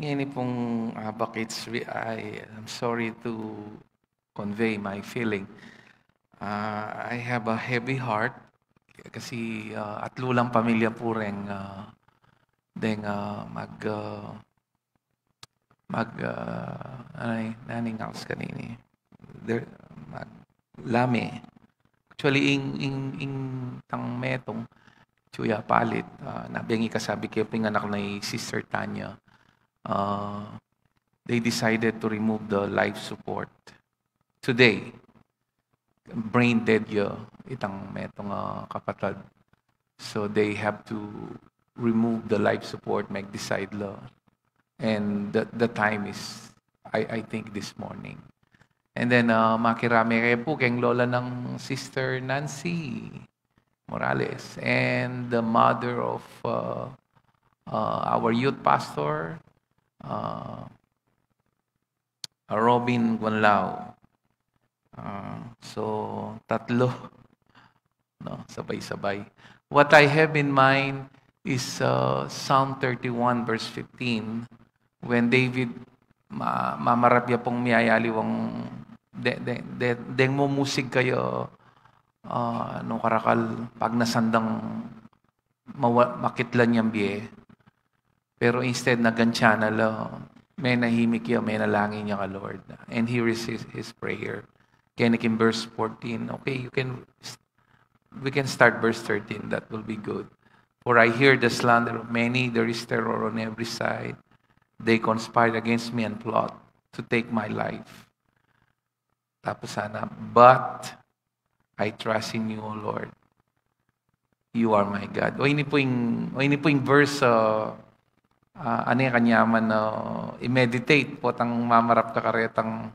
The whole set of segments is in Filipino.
Ngayon pong bakits, I'm sorry to convey my feeling. I have a heavy heart kasi at lulang pamilya po rin deng naning house kanini. There, lami. Actually, ing tang metong chuya palit. Nabiyang ikasabi kayo pinganak na Sister Tanya. They decided to remove the life support. Today, brain dead itang metong kapatid. So they have to remove the life support, make decide law. And the time is, I think, this morning. And then, makirami kayo po keng lola ng Sister Nancy Morales and the mother of our youth pastor, Robin Guanlao. So, tatlo, no, sabay-sabay. What I have in mind is Psalm 31 verse 15, when David mamarapya pong miyayaliwang deng mo musig kayo nung karakal pag nasandang makitlan niyang biye. Pero instead nagansya na may nahimik niya, may nalangin niya ka Lord. And here is his prayer. Kaya in verse 14, okay, we can start verse 13, that will be good. For I hear the slander of many, there is terror on every side. They conspire against me and plot to take my life. Tapos sana, but I trust in you, O Lord. You are my God. O ini po yung verse, ano yung kanyaman na i-meditate po tang mamarap ka karetang,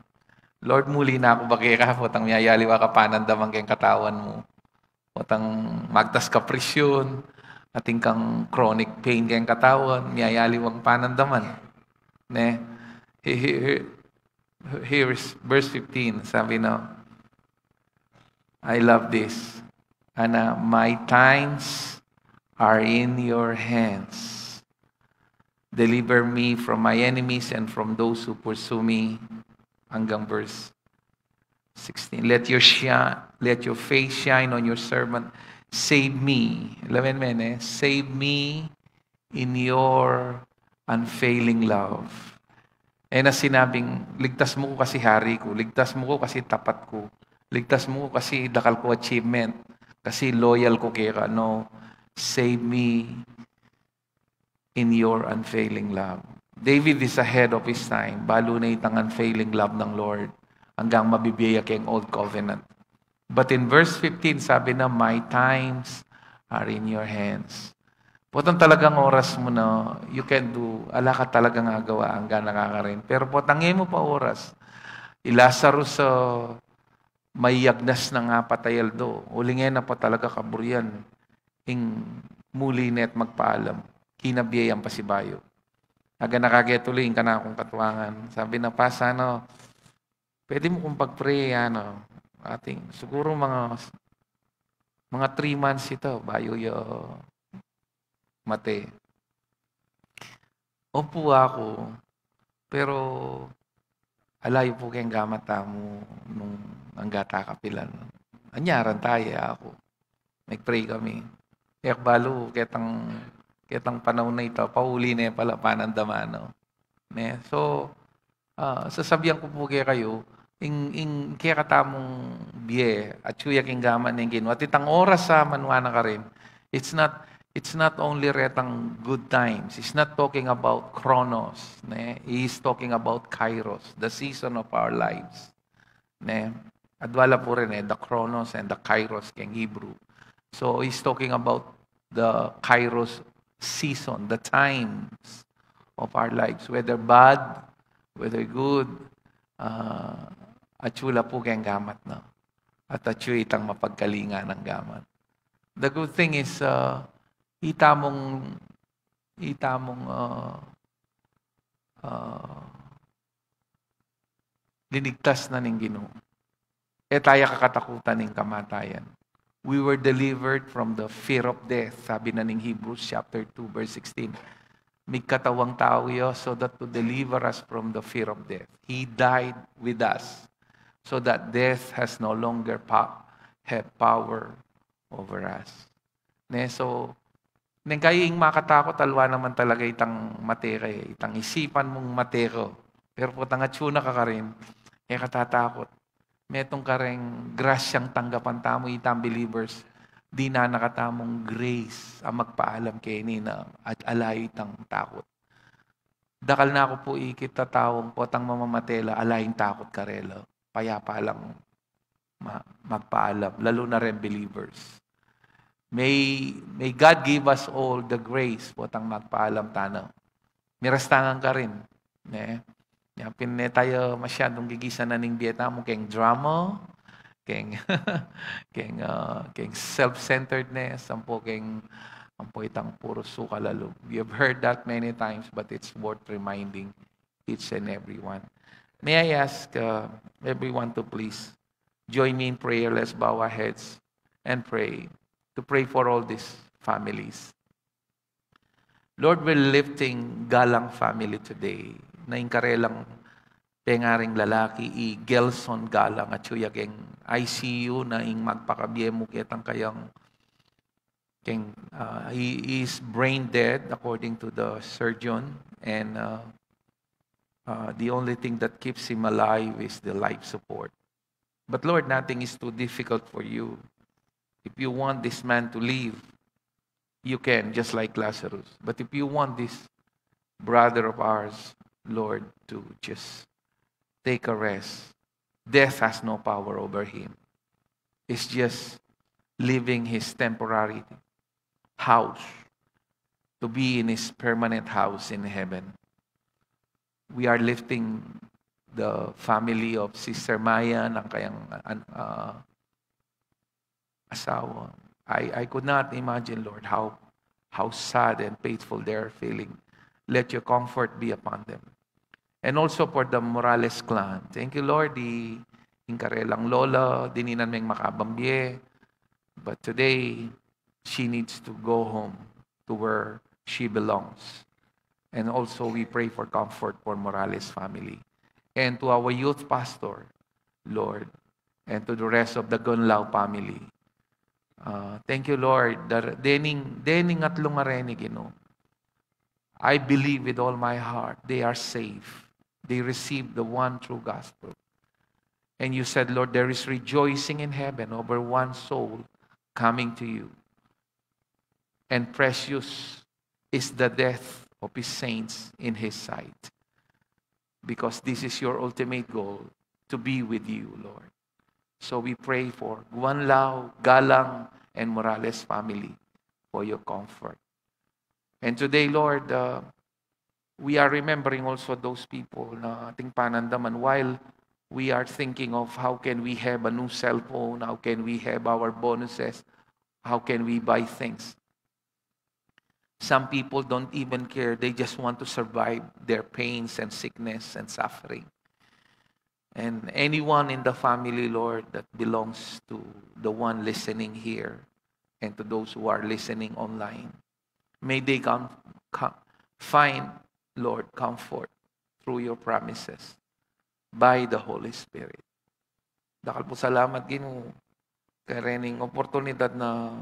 Lord, muli na ako bagay ka po tang miyayaliwa ka panandamang kayong katawan mo. O tang magtas ka presyon, ating kang chronic pain kayong katawan, miyayaliwang panandaman. Ne? Here is verse 15, sabi na, I love this. Ana, my times are in your hands. Deliver me from my enemies and from those who pursue me. Hanggang verse 16. Let your face shine on your servant. Save me. Save me in your unfailing love. Eh na sinabing, ligtas mo ko kasi hari ko. Ligtas mo ko kasi tapat ko. Ligtas mo ko kasi dakal ko achievement. Kasi loyal ko kaya ka. No. Save me in your unfailing love. David is ahead of his time. Balo na itang unfailing love ng Lord hanggang mabibiyaya kayong Old Covenant. But in verse 15, sabi na, my times are in your hands. Potang talagang oras mo na you can do, ala ka talagang agawa hanggang nakakarin. Pero potangin mo pa oras. Lazarus sa may yagnas na nga patayal do. Ulingin na pa talaga kaburian. Ing muli net magpaalam. Kinabiyayang pasibayo. Aga nakagetuloy ka na akong katuwangan. Sabi na pa, ano, pwede mo kong pag-pray, ating, siguro mga 3 months ito, bayo mate. Opo ako, pero alayo po kayong gamata mo nung anggata kapilan. Anyaran tayo ako. Nag-pray kami. Balo, ketang panahon na ito, pauli na pala panandamano. So, sasabihan ko po kayo, kaya katamong biye, at suya king gaman ng ginawa. At itang oras sa manuana ka rin, it's not only retang good times. It's not talking about chronos. He's talking about kairos, the season of our lives. Adwala po rin the chronos and the kairos king Hebrew. So, he's talking about the kairos season, the times of our lives, whether bad, whether good, atsula po kayang gamat na. At atsu itang mapagkalinga ng gamat. The good thing is, itamong linigtas na ning Ginoo. Tayo kakatakutan ng kamatayan. We were delivered from the fear of death, sabi na ning Hebrews chapter 2 verse 16. May katawang tao yo so that to deliver us from the fear of death. He died with us so that death has no longer have power over us. So, nang kayong makatakot, alwa naman talaga itang mateke, itang isipan mong mateko. Pero po tangatsuna ka rin, katatakot. Metong ka rin grasyang tanggapan tamo itang believers, di na nakatamong grace ang magpaalam kay ni na at alay itang takot. Dakal na ako po ikita taong potang mamamatela, alaying takot karelo. Payapa lang magpaalam, lalo na rin believers. May God give us all the grace potang magpaalam tanaw. Mirastangan ka rin. Pinne tayo masyadong gigisan na ning bieta mo keng drama, keng self-centeredness, ampo itang puro suka lalo. We have heard that many times, but it's worth reminding each and every one. May I ask everyone to please join me in prayer. Let's bow our heads and pray. To pray for all these families. Lord, we're lifting Galang family today. Na inkarelang pengaring lalaki, Gelson Galang at suyageng ICU na ing magpakabiye mo kitang kayang he is brain dead according to the surgeon, and the only thing that keeps him alive is the life support. But Lord, nothing is too difficult for you. If you want this man to live, you can, just like Lazarus. But if you want this brother of ours, Lord, to just take a rest, death has no power over him. It's just leaving his temporary house to be in his permanent house in heaven. We are lifting the family of Sister Maya ng kayang asawa. I could not imagine, Lord, how sad and painful they are feeling. Let your comfort be upon them. And also for the Morales clan. Thank you, Lord. Di inkarelang lola, dininan meng makabambye. But today, she needs to go home to where she belongs. And also we pray for comfort for Morales family. And to our youth pastor, Lord, and to the rest of the Gunlao family. Thank you, Lord. Dening at lungarenig, I believe with all my heart they are safe. They receive the one true gospel. And you said, Lord, there is rejoicing in heaven over one soul coming to you. And precious is the death of his saints in his sight. Because this is your ultimate goal, to be with you, Lord. So we pray for Guanlao, Galang, and Morales family for your comfort. And today, Lord, we are remembering also those people na ating panandaman while we are thinking of how can we have a new cell phone, how can we have our bonuses, how can we buy things. Some people don't even care. They just want to survive their pains and sickness and suffering. And anyone in the family, Lord, that belongs to the one listening here and to those who are listening online, may they find, Lord, comfort through your promises by the Holy Spirit. Dakal po salamat, Ginoo, kay rening oportunidad na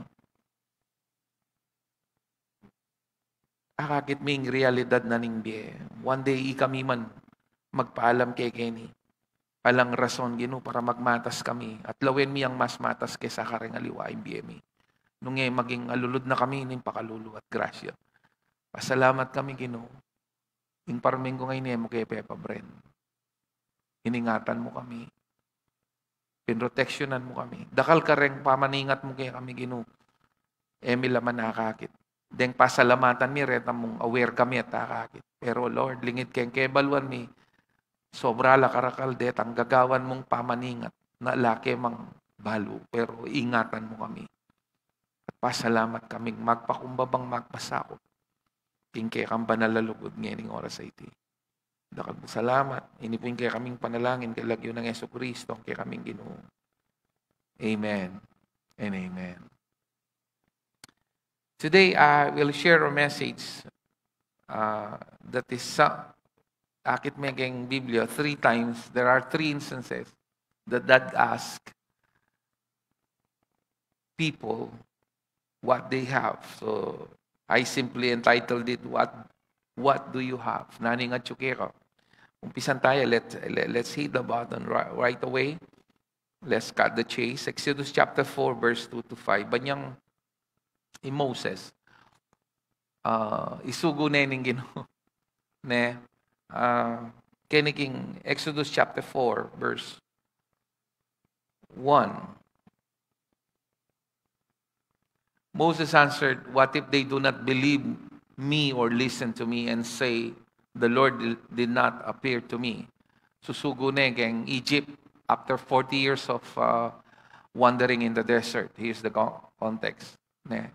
akakit ming realidad na ningbiye. One day, kami man magpaalam kay Kenny. Alang rason, Ginoo, para magmatas kami. At lawin mi ang mas matas kaysa kareng aliwa, BME. Nung maging alulod na kami, ning pakalulu at grasya. Pasalamat kami, Ginoo. Ing parming ko ngayon mo kay Pepa Bren. Iningatan mo kami. Pinroteksyonan mo kami. Dakal ka rin pamaningat mo kay kami, Ginoo. Emi laman nakakit. Deng pasalamatan mi, reta mong aware kami at nakakit. Pero Lord, lingit kayong kebaluan mi, sobra la karakal det, ang gagawan mong pamaningat na laki mang balo. Pero ingatan mo kami. At pasalamat kaming magpakumbabang magpasakop. Tingke kang panalalugod ngayon oras sa iti. Dakal po salamat. Inipin kaya kaming panalangin kay lagyo ng Yesu Kristo kaya kaming Ginoo. Amen and amen. Today, I will share a message that is akit megeng Biblia 3 times. There are 3 instances that ask people what they have. So I simply entitled it, What do you have? Nani nga tsukero. Umpisan tayo. Let's hit the button right away. Let's cut the chase. Exodus chapter 4, verse 2 to 5. Banyang Moses. Isugo na yung Ginoo. Ne? Keniking Exodus chapter 4, verse 1. Moses answered, "What if they do not believe me or listen to me and say, the Lord did not appear to me?" Susugo na yung Egypt after 40 years of wandering in the desert. Here's the context. Ne?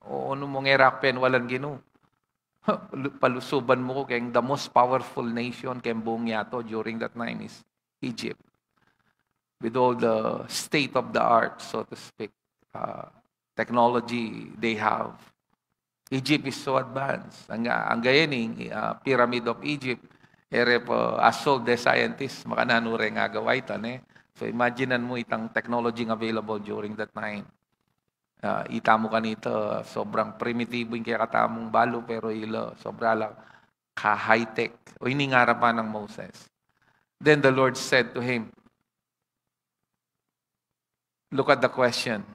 O ano mong erakpen, walang Ginoo. Palusuban mo ko kayong the most powerful nation kayong buong yato during that time is Egypt. With all the state of the art, so to speak, technology they have. Egypt is so advanced. Ang gayaning Pyramid of Egypt, as told the scientists, makananure nga gaway tan eh. So imaginean mo itang technology available during that time. Itamo ka nito, sobrang primitibo yung kaya katamong balo, pero ilo, sobra lang ka-high-tech. O iningarapan ng Moses. Then the Lord said to him, look at the question.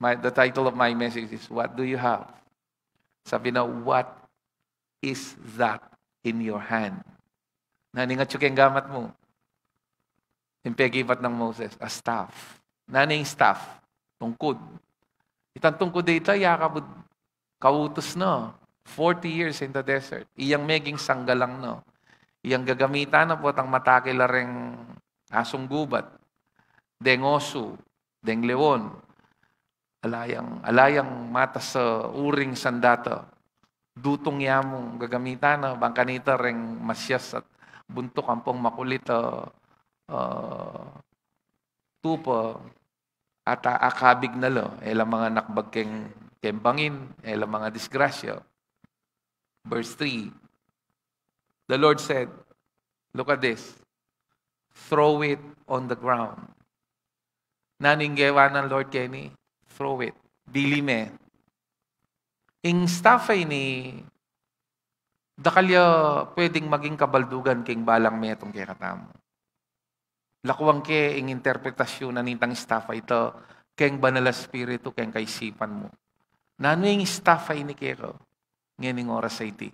The title of my message is, What do you have? Sabi na, what is that in your hand? Naningat yung gamat mo. Impegipat ng Moses, a staff. Naning staff, tungkod. Itang tungkod dito, yakabud kautos no. 40 years in the desert. Iyang meging sanggalang no. Iyang gagamitan na po ang matakilareng asong gubat. Deng oso, deng leon. Alayang mata sa uring sandata. Dutong yamong gagamitan na bangkanita reng masyas at buntok ampong makulit tupa at akabig na lo, elang mga nakbag kembangin, elang mga disgrasya. Verse 3, the Lord said, look at this, throw it on the ground. Naninggewa ng Lord Kenny, throw it. Dili me. Ing staff ay ni dakalya pwedeng maging kabaldugan king balang metong kaya katamo. Lakwang ke ing interpretasyon na nitang staff ay ito keng banal espiritu keng kaisipan mo. Nano yung staff ay ni kero ngening oras ay iti.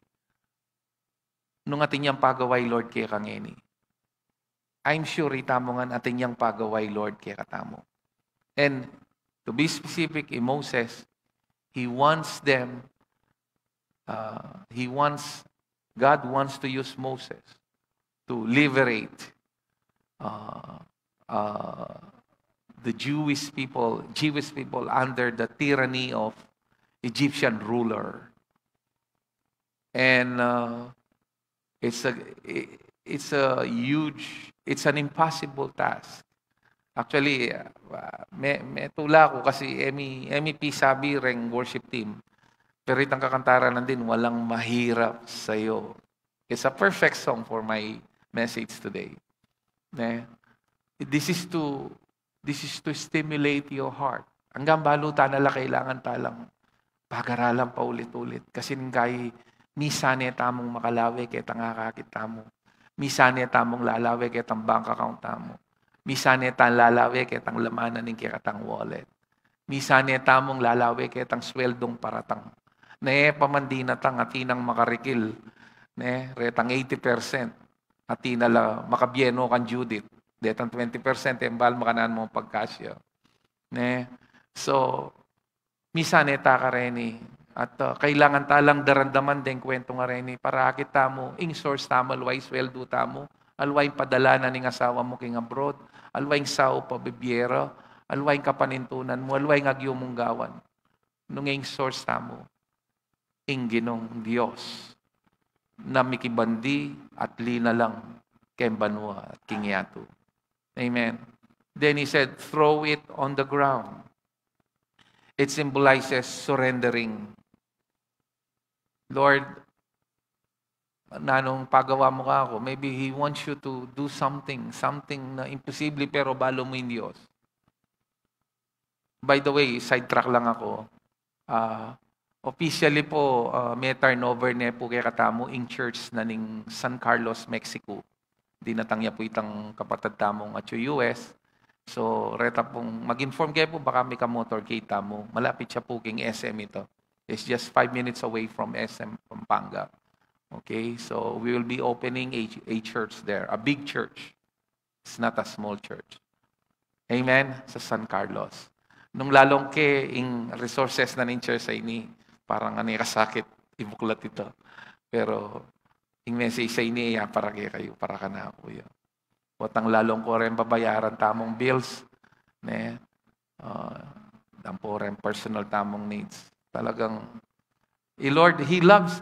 Nung atin niyang pagaway Lord kaya kang ngeni. I'm sure itamo nga atin niyang pagaway Lord kaya katamo. And to be specific, in Moses, he wants them, God wants to use Moses to liberate the Jewish people under the tyranny of Egyptian ruler. And it's an impossible task. Actually, may tula ko kasi MEP sabi reng worship team. Pero itang kakantaran din, walang mahirap sa'yo. It's a perfect song for my message today. This is to stimulate your heart. Hanggang balutan nala kailangan talang pag-aralan pa ulit-ulit. Kasi kay misane tamong makalawi kaya tangakakit tamo. Misane tamong lalawi kaya tang bank account tamo. Misane tan lalawi kaya tang lamanan ng kaya tang wallet. Misane tamong lalawi kaya tang sweldong paratang. Pamandina tang atinang makarikil. Retang 80%. Atinala makabieno kan Judith. Detang 20% embal makanan mo pagkasya. So, misane ta ka reni. At kailangan talang darandaman din kwento nga reni para kita mo, ing source tamo, always sweldo tamo, always padala na ning asawa mo king abroad, always sao pa bibyera, always kapanintunan mo, always agyo mong gawan. Nung ing source tamo, ing Ginong Diyos na mikibandi at lina lang kembanwa at kingyatu. Amen. Then he said, throw it on the ground. It symbolizes surrendering. Lord, nanong pagawa mo ka ako, maybe He wants you to do something na imposible pero balo mo yung Diyos. By the way, sidetrack lang ako. Officially po, may turnover na po kaya katamo in church na ning San Carlos, Mexico. Di natangya po itang kapatid tamong at US. So, reta pong mag-inform kayo po, baka may ka-motor kita mo. Malapit siya po king SM ito. It's just 5 minutes away from SM Pampanga. Okay, so we will be opening a church there, a big church. It's not a small church. Amen? Sa San Carlos. Nung lalong ke, ing resources na ning church ay ni, parang kasakit, ibuklat ito. Pero, ing message sa ini, para kayo, para ka na ako yun. Watang lalong ko rin babayaran tamong bills. Ne? Dampo rin personal tamong needs. Talagang, Lord, He loves,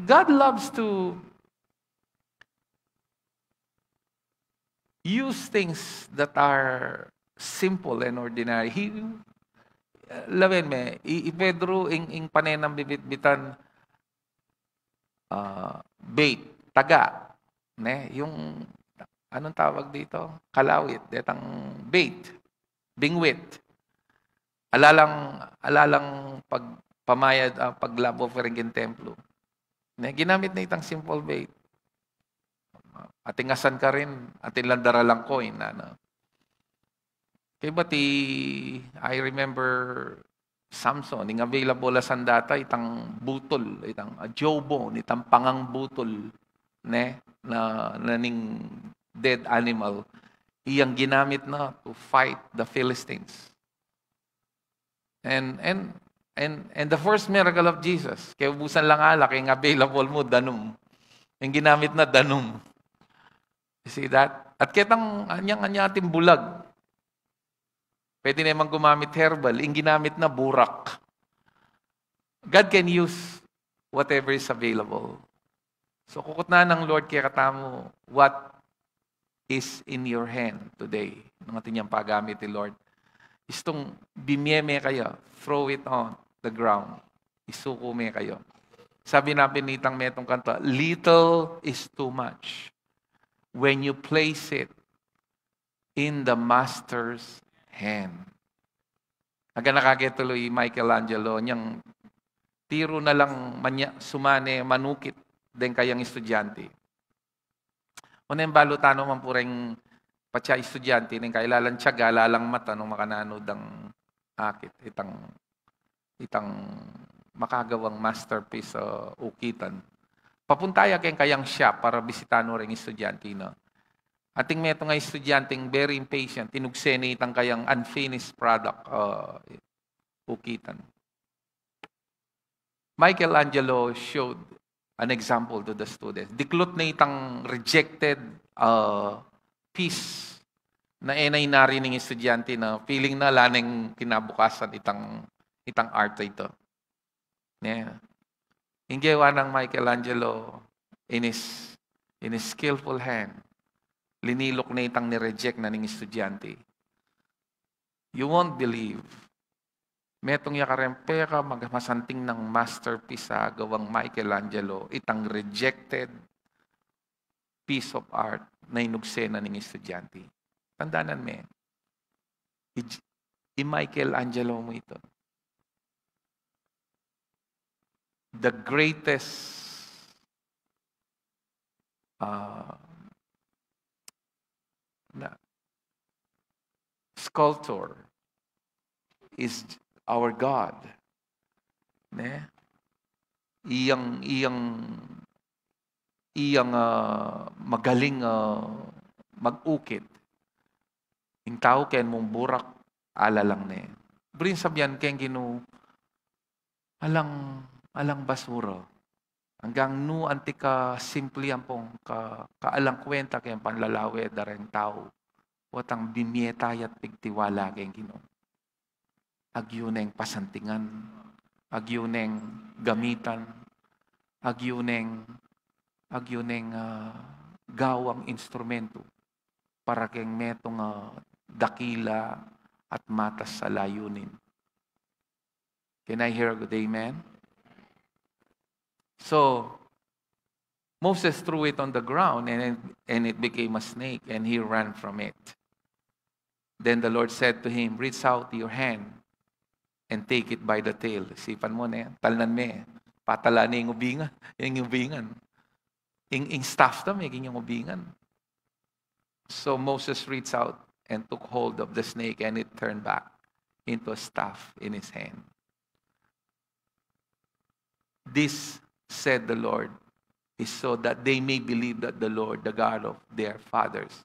God loves to use things that are simple and ordinary. Lawen me, Pedro, ing panenam bibit-bitan, bait, taga, ne? Yung, anong tawag dito? Kalawit, detang bait, bingwit. Alalang pamayad, paglabo offering in templo. Ginamit na itang simple bait. Atingasan ka rin, atin landara lang coin. Kaya ba I remember Samson, ing available asan data, itang butol, itang jobo, itang pangang butol, na ning dead animal, iyang ginamit na to fight the Philistines. And the first miracle of Jesus, kaya ubusan lang alak, yung available mo, danum. Yung ginamit na danum. You see that? At kitang anyang-anyating bulag. Pwede naman gumamit herbal, yung ginamit na burak. God can use whatever is available. So kukut na ng Lord kaya katamo, what is in your hand today? Nung atin yung paggamit ni Lord. Istong bimyeme kayo, throw it on the ground. Isukume kayo. Sabi natin nitang metong kanta, little is too much when you place it in the Master's hand. Aga nakakituloy Michelangelo, niyang tiro na lang sumane, manukit, den kayang estudyante. Unang balutano man pureng patya estudyante, ning kailalang tiyaga, lalang mata, nung makananod ang akit, itang makagawang masterpiece ukitan. Papuntaya kayang siya para bisitano rin estudyante na. Ating meto nga estudyanteng very impatient, tinugseni itang kayang unfinished product ukitan. Michelangelo showed an example to the students. Diklot na itang rejected piece na enay narining estudyante na feeling na laneng kinabukasan itang art ito. Yeah. Inggewa ng Michelangelo in his skillful hand. Linilok na itang ni-reject na ning estudyante. You won't believe. Metong yakarempe ka magmasanting ng masterpiece sa gawang Michelangelo, itang rejected piece of art na inugsena ning estudyante. Tandaanan me. I-Michelangelo mo ito. The greatest sculptor is our God. Ne? Iyang magaling mag-ukit. Yung tao ken mong burak, ala lang ne. Brin sabyan ken ginu alang basura. Hanggang nu antika simple yan pong kaalang kwenta kayang panlalawe dareng tao. Watang bimietayat pigtiwala kayang Ginoo. Agyuneng pasantingan, agyuneng gamitan, agyuneng gawang instrumento para kayang metong dakila at matas sa layunin. Can I hear a good amen? So, Moses threw it on the ground and it became a snake and he ran from it. Then the Lord said to him, reach out your hand and take it by the tail. Sipan mo na yan. Talnan mo eh. Patala na yung ubingan. Yung ubingan. Yung staff na may yung ubingan. So Moses reached out and took hold of the snake and it turned back into a staff in his hand. This, said the Lord, is so that they may believe that the Lord, the God of their fathers,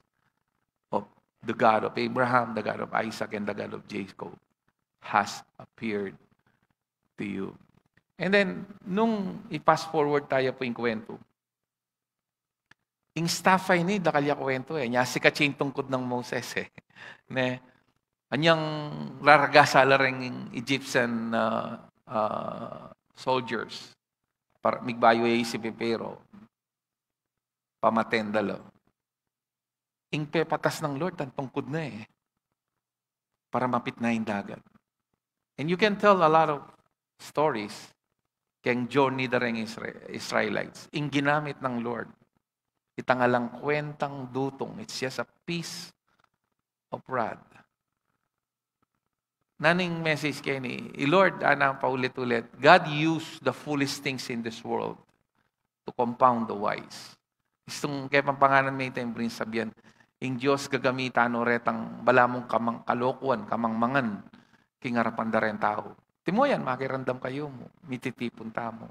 of the God of Abraham, the God of Isaac, and the God of Jacob, has appeared to you. And then, nung i-pass forward tayo po yung kwento, yung staff ay ni, dakalya kwento eh. Nya si kachin tungkod ng Moses eh. Ne? Anyang raragasa ring Egyptian soldiers. Para migbayo ay si Pepero. Pamatendalo. Ing pepatas ng Lord, ang tungkod na eh. Para mapit na yung dagat. And you can tell a lot of stories keng journey da ring Israelites. Ing ginamit ng Lord. Itangalang kwentang dutong. It's just a piece of rod. Naning message kay ni, Lord, anang paulit-ulit, God used the foolish things in this world to compound the wise. Istong kaya pampanganan may tayong sabihan, ing Diyos gagamitan o retang balamong kamang kalokuan, kamang mangan, kingarapan da rin tao. Timo yan, makirandam kayo mo, mititipon tamo.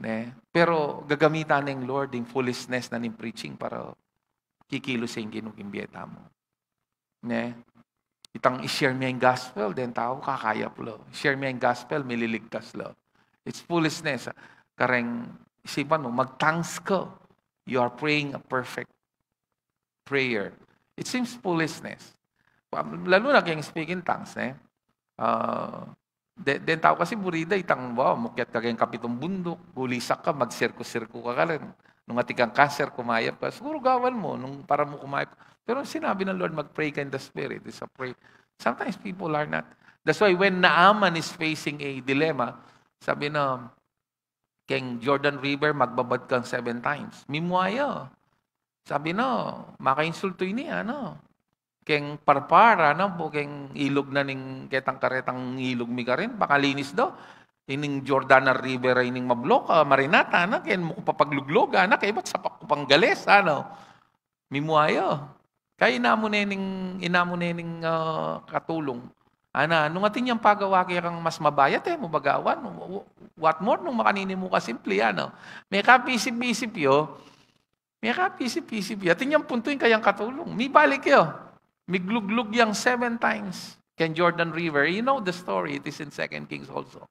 Ne? Pero gagamitan ng Lord yung foolishness na ning preaching para kikilos yung ginugimbiyeta mo. Ne? Itang i-share mo yung gospel, then tao kakaya po lo. Share mo yung gospel, mililigtas lo. It's foolishness. Kareng isipan mo, mag-thanks ka. You are praying a perfect prayer. It seems foolishness. Lalo na kayong speaking tongues, eh. Then tao kasi burida, itang, wow, mukyat ka kayong kapitong bundok, gulisak ka, magsirko-sirko ka ka rin. Nung atikang cancer, kumayap ka. Siguro gawan mo, nung para mo kumayap. Pero sinabi ng Lord, mag-pray ka in the Spirit. It's a pray. Sometimes people are not. That's why when Naaman is facing a dilemma, sabi na, keng Jordan River, magbabad kang 7 times. Mimuaya. Sabi na, maka-insulto niya, ano? Keng parpara, no? Po, keng ilog na ning ketang karetang ilog mi ka rin, pakalinis do. Ining Jordan River, ining mablok, marinata, ano? Ken mo ko papagluglog, ano? Kaya ba't sa panggalis, ano? Mimuaya. Kaya inamo nening katulong. Ana, nung atin yung pagawa kaya kang mas mabayat mo bagawan. What more nung makanini mo ka simple, ano? May kapisip-isip yo. May kapisip-isip yo. Atin yung puntuin kayang katulong. May balik yo. May gluglug yang 7 times. Ken Jordan River. You know the story. It is in 2 Kings also.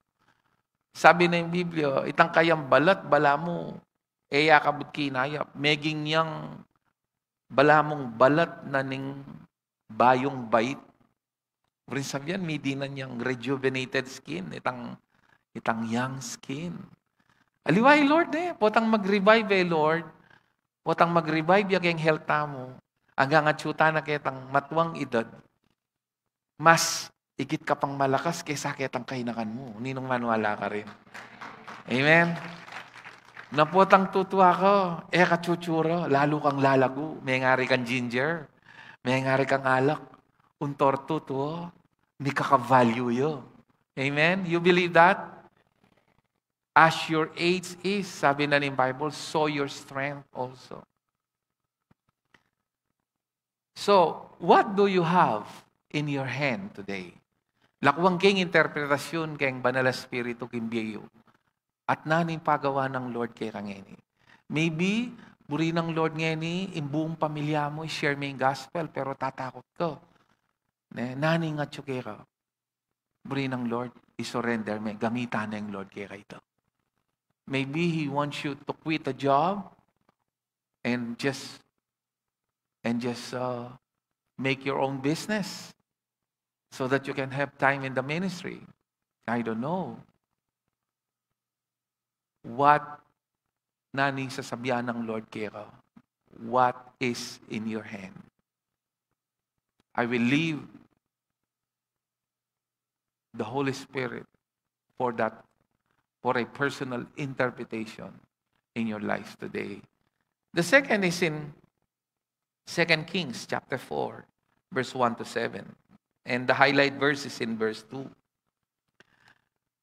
Sabi na yung Biblia, itang kayang balat, bala mo, eya kabut kinayap. Meging yang balamong balat na ning bayong bait. Rin sabihan, may di na niyang rejuvenated skin. Itang young skin. Aliway, Lord potang mag-revive Lord. Potang mag-revive yung health mo. Hanggang atsyuta na kitang matuwang edad. Mas igit ka pang malakas kaysa kitang kainakan mo. Ninong manwala ka rin. Amen? Napotang tutuwa ko, kachuchura, lalo kang lalago, may ngari kang ginger, may ngari kang alak, untor tutuwa, hindi kaka-value yo. Amen? You believe that? As your age is, sabi na ng Bible, so your strength also. So, what do you have in your hand today? Lakwang king interpretasyon keng Banal Espiritu kimbiyo. At naning pagawa ng Lord kay kangeni. Maybe, buri ng Lord ngeni, imbuong pamilya mo, share mo yung gospel, pero tatakot ka. Naning nga tsuke ka. Buri ng Lord, isurrender mo, gamitan na yung Lord kay kaito. Maybe He wants you to quit a job and just make your own business so that you can have time in the ministry. I don't know. What naning sasabihan ng Lord kaya? What is in your hand? I will leave the Holy Spirit for a personal interpretation in your life today. The second is in 2 Kings chapter 4, verse 1 to 7. And the highlight verse is in verse 2.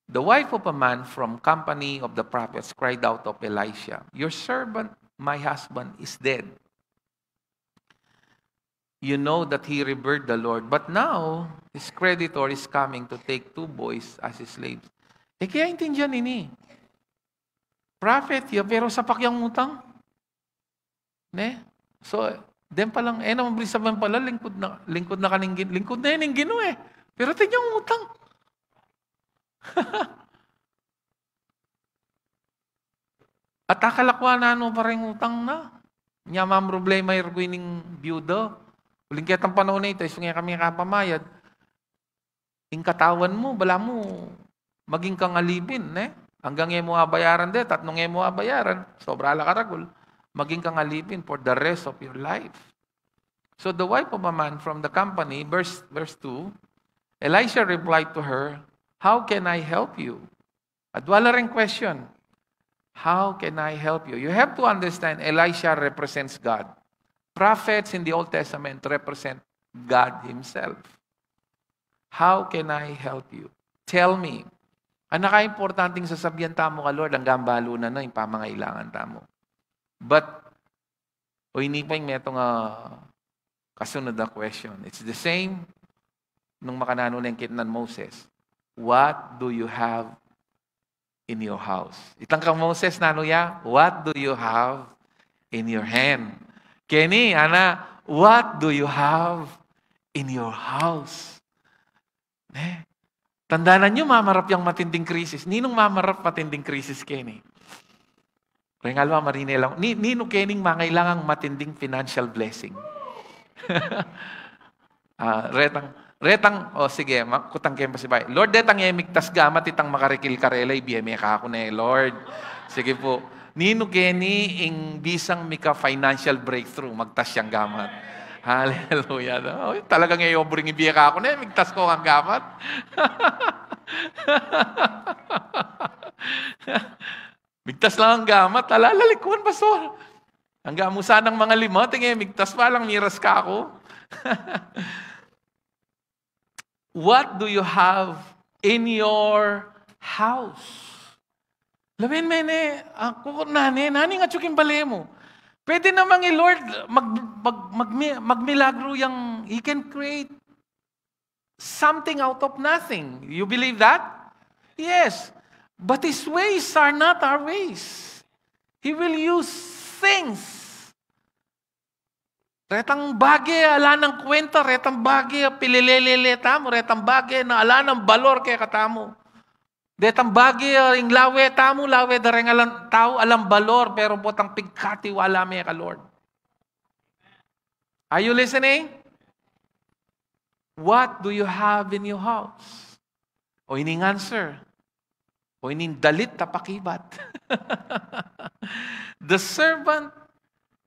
The wife of a man from company of the prophets cried out of Elisha, "Your servant, my husband, is dead. You know that he revered the Lord, but now his creditor is coming to take 2 boys as his slaves." Kaya intindihan ini. Prophet, pero sapak yung utang. Ne? So, den pa lang, naman sabihin pala, lingkod na kaning, lingkod na yun yung gino eh. Pero tingnan yung utang. At akalakwa na pa rin utang na. Nya mam problema yung guining biyudo. Uling kitang panahon na ito, isungi kami kapamayad. Ing katawan mo, bala mo, maging kang alipin, ne? Hanggang mo bayaran de, 3 mo bayaran, sobra ala karagol. Maging kang alipin for the rest of your life. So the wife of a man from the company, verse 2, Elisha replied to her, "How can I help you?" At wala rin question. How can I help you? You have to understand, Elisha represents God. Prophets in the Old Testament represent God Himself. How can I help you? Tell me. Ang naka-importanting sasabihan tamo ka, Lord, hanggang balo na yung pamangailangan tamo. But, hindi pa yung metong kasunod na question. It's the same nung makanano ng kitnan Moses. What do you have in your house? Itang kang Moses, nanuya, what do you have in your hand? Kenny, Ana, what do you have in your house? Tandaan nyo, mamarap yung matinding krisis. Ninong mamarap matinding krisis, Kenny? Rengalwa marinela. Nino Kenning mangailangang matinding financial blessing. Sige, kutang kayo pa si Bay. Lord, detang emigtas gamat itang makarikil karelay, biyeme ka ako na Lord. Sige po. Nino Kenny, ing bisang mika financial breakthrough, magtas siyang gamat. Hallelujah. Talagang i-obring ibiya ka ako na, migtas ko ang gamat. Migtas lang ang gamat. Alalalikuan, pastor. Ang gamusa ng mga 5, tingin, migtas pa lang, miras ka ako. What do you have in your house? Lamin, mene, ako, nani nga tsuking bale mo. Pwede namang Lord, magmilagro yung, He can create something out of nothing. You believe that? Yes. But His ways are not our ways. He will use things. Retang bagay, ala ng kwenta, retang bagay, pililelele tamo, retang bagay na ala ng balor kaya katamo. Detang bagay, ing lawe tamo, lawe dareng alam tao, alam balor, pero potang pigkati wala may ka Lord. Are you listening? What do you have in your house? O ining answer. O ining dalit tapakibat. The servant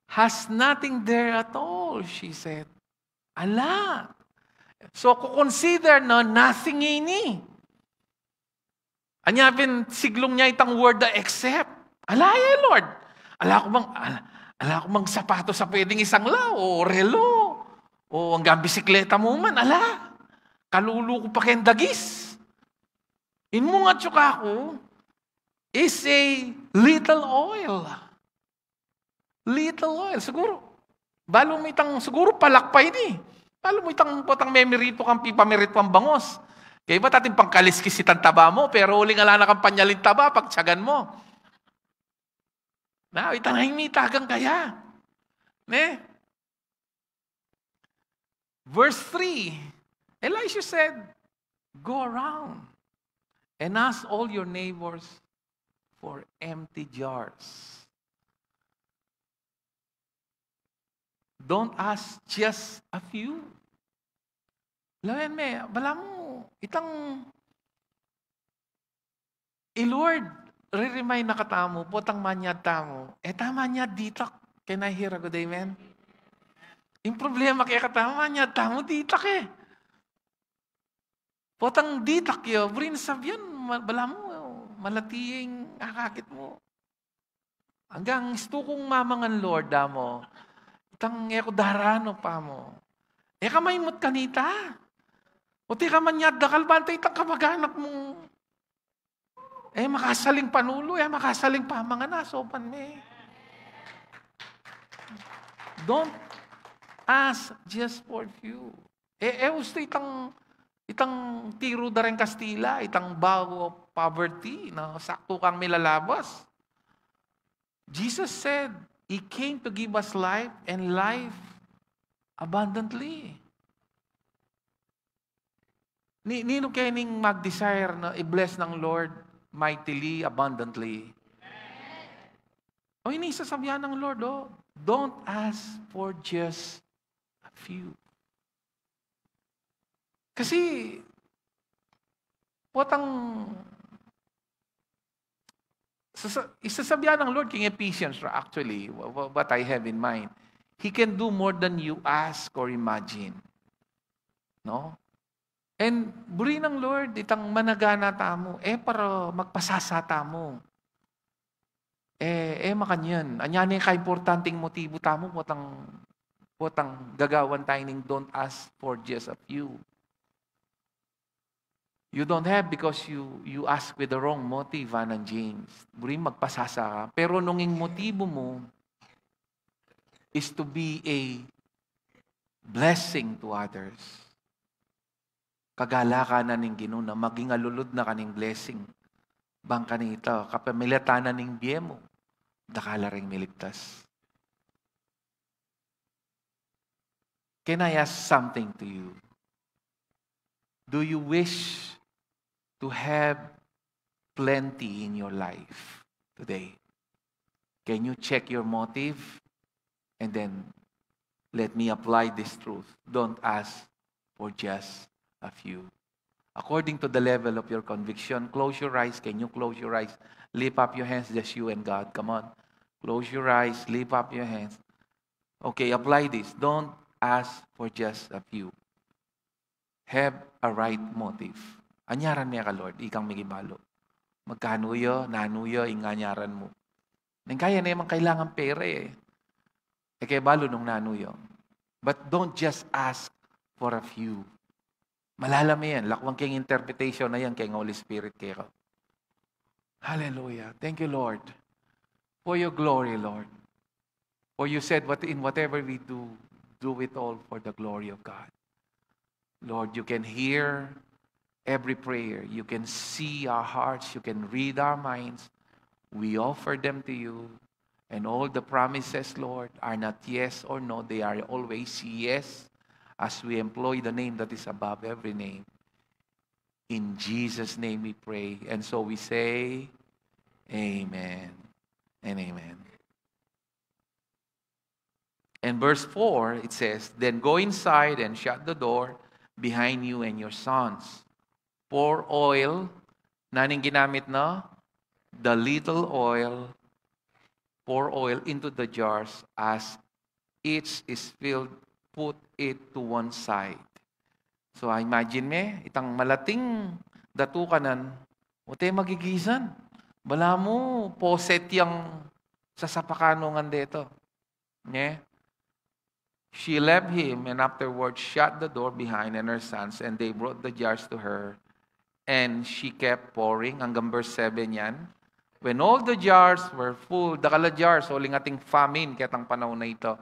has nothing there at all, she said. Ala. So, consider no, nothing ini. Anyapin, siglong niya itang word na except. Ala, Lord. Ala ko mang sapato sa pwedeng isang lao, o relo, o hanggang bisikleta mo man. Ala. Kalulu ko pa kayong dagis. Inmo nga tsuka ko is a little oil. Little oil. Siguro. Balo mo itang, siguro palakpay ni. Balo mo itang potang memerito kang pipamerito ang bangos. Kaya ba tating pangkaliskis itang taba mo, pero uling alana kang panyalin taba, pagtsagan mo. Na, itanay mi tagang kaya. Ne? Verse 3, Elisha said, "Go around and ask all your neighbors for empty jars. Don't ask just a few." Lawan me, bala mo, itang Lord, re-remind na katamo, potang manyad tamo, tama niya ditak. Can I hear a good amen? Yung problema kaya katama niya, tamo ditak eh. Potang ditak yo, brin sabyan, bala mo, malatiyeng akakit mo. Hanggang gusto kong mamangan Lord mo. Itang eko darano pa mo. Eka may mut kanita. O ti ka man yad dakal bantay itang kamag-anak mo. Makasaling panulo, makasaling pamangan na. Sopan me. Don't ask just for few. Gusto itang tiro da rin Kastila, itang bago poverty, no? Sakto kang milalabas. Jesus said, He came to give us life and life abundantly. Nino kayo ning mag-desire na i-bless ng Lord mightily, abundantly? O ini sasabihan ng Lord, don't ask for just a few. Kasi, isasabihan ng Lord King Ephesians, actually, what I have in mind, He can do more than you ask or imagine. No? And buri ng Lord, itang managana tamo, para magpasasa tamo. Makanyan. Anyan ka-importanting motibo tamo, potang gagawan tayo ng don't ask for just a few. You don't have because you ask with the wrong motive, Anang James. Buri magpasasa ka. Pero nunging motibo mo is to be a blessing to others. Kagala ka na ning ginuna, maging alulod na kaning blessing. Bang kanito, kapamilatanan ning biye mo, dakala ring miligtas. Can I ask something to you? Do you wish to have plenty in your life today? Can you check your motive? And then, let me apply this truth. Don't ask for just a few. According to the level of your conviction, close your eyes. Can you close your eyes? Lift up your hands, just you and God. Come on. Close your eyes, lift up your hands. Okay, apply this. Don't ask for just a few. Have a right motive. Anyaran niya ka, Lord, ikang migibalo. Magkanuyo, nanuyo, inganyaran mo. Nang kaya na yung kailangan pera kaya balo nung nanuyo. But don't just ask for a few. Malalam yan. Lakwang kayong interpretation na yan kay Holy Spirit kayo. Hallelujah. Thank you, Lord, for your glory, Lord. For you said, in whatever we do, do it all for the glory of God. Lord, you can hear every prayer. You can see our hearts. You can read our minds. We offer them to you. And all the promises, Lord, are not yes or no. They are always yes, as we employ the name that is above every name. In Jesus' name we pray. And so we say, Amen and amen. And verse 4, it says, Then go inside and shut the door behind you and your sons. Pour oil, naning ginamit na? The little oil, pour oil into the jars as each is filled, put it to one side. So imagine me, itang malating datukanan, o te magigisan. Bala mo, poset yung sasapakanungan dito. Yeah? She left him and afterwards shut the door behind and her sons, and they brought the jars to her. And she kept pouring. Hanggang verse 7 yan. When all the jars were full, dakala jars, uling ating famine, katang panahon na ito,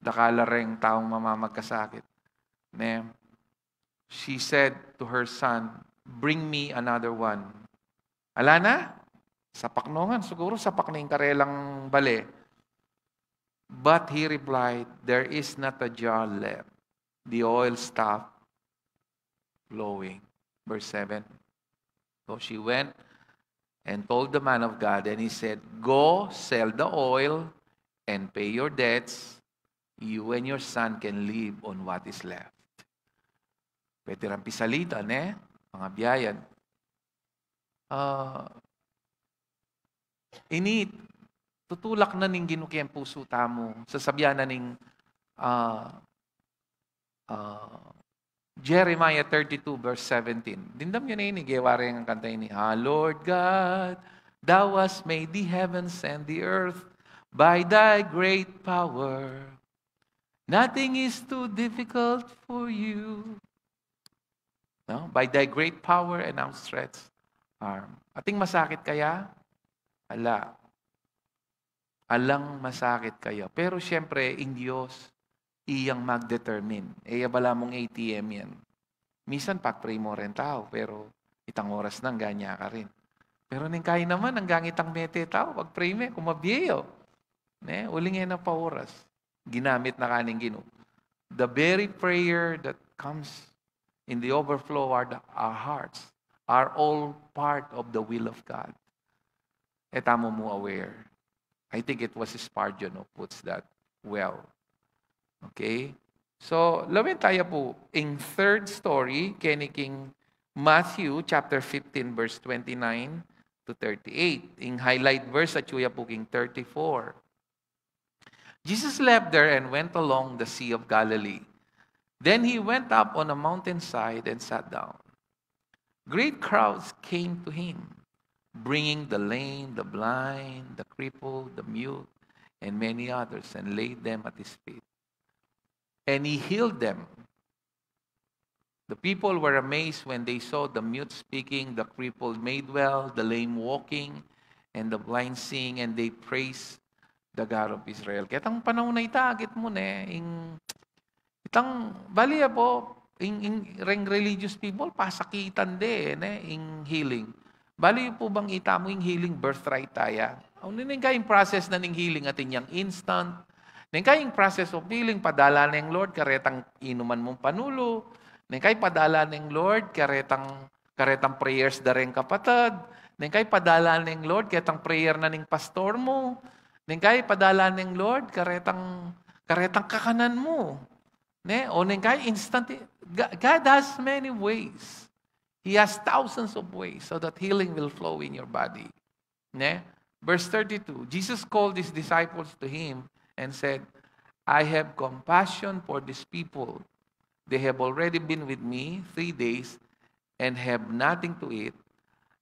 dakala ring taong mamamagkasakit. She said to her son, Bring me another one. Ala na? Sapak nongan. Siguro sapak na yung karelang bali. But he replied, There is not a jar left. The oil stopped flowing. Verse 7. So she went and told the man of God, and he said, Go, sell the oil, and pay your debts. You and your son can live on what is left. Pwede rin pisalitan, mga biyayan. Tutulak na ning ginukiyang puso tamo. Sasabihan na ning Jeremiah 32 verse 17. Dindam yun na giwari ang kanta ini. Lord God, Thou hast made the heavens and the earth. By thy great power, nothing is too difficult for you. No? By thy great power and outstretched arm. Ating masakit kaya? Ala. Alang masakit kayo. Pero siyempre, in Diyos, iyang mag-determine. Bala mong ATM yan. Minsan, pag-pray mo rin tao, pero itang oras nang ganya ka rin. Pero ning kaya naman, hanggang itang mete tao, pag-pray mo, kumabiyo. Uling na pa oras. Ginamit na kaning gino. The very prayer that comes in the overflow our hearts are all part of the will of God. Tamo mo aware. I think it was Spurgeon who puts that well. Okay? So, lawin tayo po in third story, King Matthew chapter 15 verse 29 to 38. In highlight verse at Chuya po King 34. Jesus left there and went along the Sea of Galilee. Then he went up on a mountainside and sat down. Great crowds came to him, bringing the lame, the blind, the crippled, the mute, and many others, and laid them at his feet. And he healed them. The people were amazed when they saw the mute speaking, the crippled made well, the lame walking, and the blind seeing, and they praised the God of Israel. Kaya itang panahon na itagit mo itang baliya po, ring religious people, pasakitan in healing. Bali po bang ita mo yung healing birthright taya? Ang kayong process na ning healing atin yung instant. Ning kayong process of healing, padala ng Lord, karetang inuman mong panulo. Ning kayong padala ng Lord, karetang prayers da rin kapatid. Ning kayong padala ng Lord, karetang prayer na ning pastor mo. Ning kayong padala ng Lord, karetang kakanan mo. O ning kayong instant. God has many ways. He has thousands of ways so that healing will flow in your body. Verse 32, Jesus called his disciples to him and said, I have compassion for these people. They have already been with me 3 days and have nothing to eat.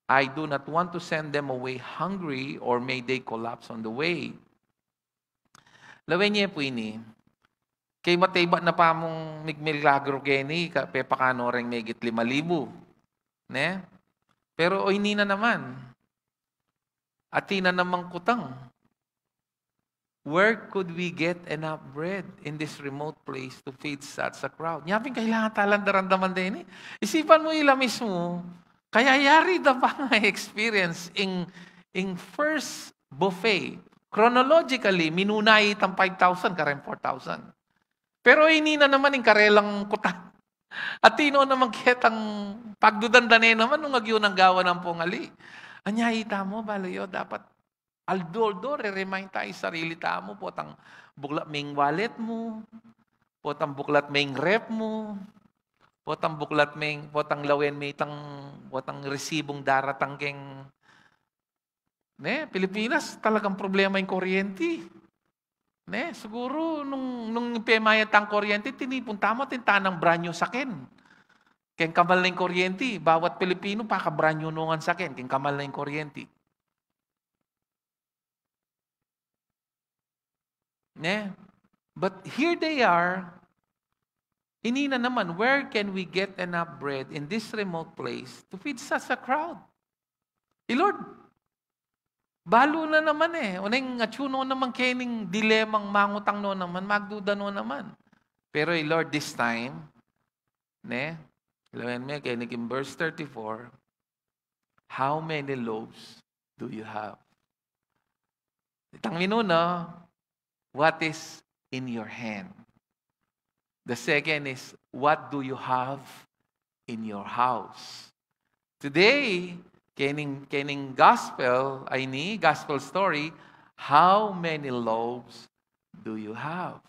I do not want to send them away hungry or may they collapse on the way. Lawin niya po ini. Kay matayba na pa mong migmilagro keni, pepakano ring megit 5,000. Pero hindi na naman. Ati na namang kutang. Where could we get enough bread in this remote place to feed such a crowd? Nyaping kailangan talandaran-daman din Isipan mo ila mismo, kaya yari da ba nga experience in first buffet. Chronologically, minunay itang 5,000, karen 4,000. Pero hindi na naman yung karelang kutang. At tino naman kitang pagdudandane naman nung agyo ng gawa ng pungali. Anyayita mo, balayo, dapat aldoldo, re-remind tayo sarili mo, potang buklat may wallet mo, potang buklat may rep mo, potang buklat may, potang lawen may potang resibong daratang keng, Pilipinas, talagang problema yung kuryente. Siguro, nung pemayat ang kuryente, tinipunta mo, tintanang branyo sakin. Keng kamal na yung kuryente. Bawat Pilipino, pakabranyo nungan sakin. Keng kamal na yung kuryente. But here they are. Inina naman, where can we get enough bread in this remote place to feed such a crowd? Lord, balo na naman Uneng atsuno naman kening dilemang mangutang no naman, magduda no naman. Pero Lord, this time, ilawan mo kening in verse 34, how many loaves do you have? Itang minuno, what is in your hand? The second is, what do you have in your house? Today, kening gospel, gospel story, how many loaves do you have?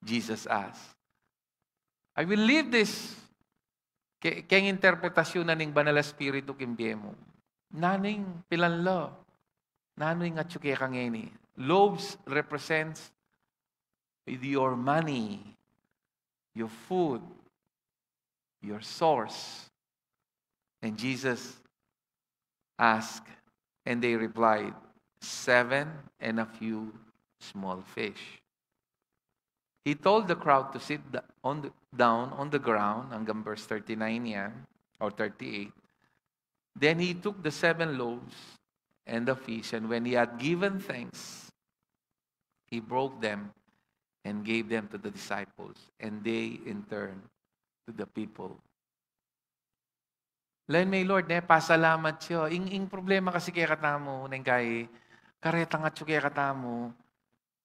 Jesus asked. I will leave this keng interpretasyon na ning Banal Espiritu kimbiemo. Naning pilanlo. Nanoy nga tsuke kangeni. Loaves represents your money, your food, your source. And Jesus asked, and they replied, 7 and a few small fish. He told the crowd to sit down on the ground, hanggang verse 39 yan, or 38. Then he took the 7 loaves and the fish, and when he had given thanks, he broke them and gave them to the disciples, and they in turn to the people. Lain may Lord, pasalamat siyo. Ing problema kasi kaya katamo, neng kay karetang at kaya katamo,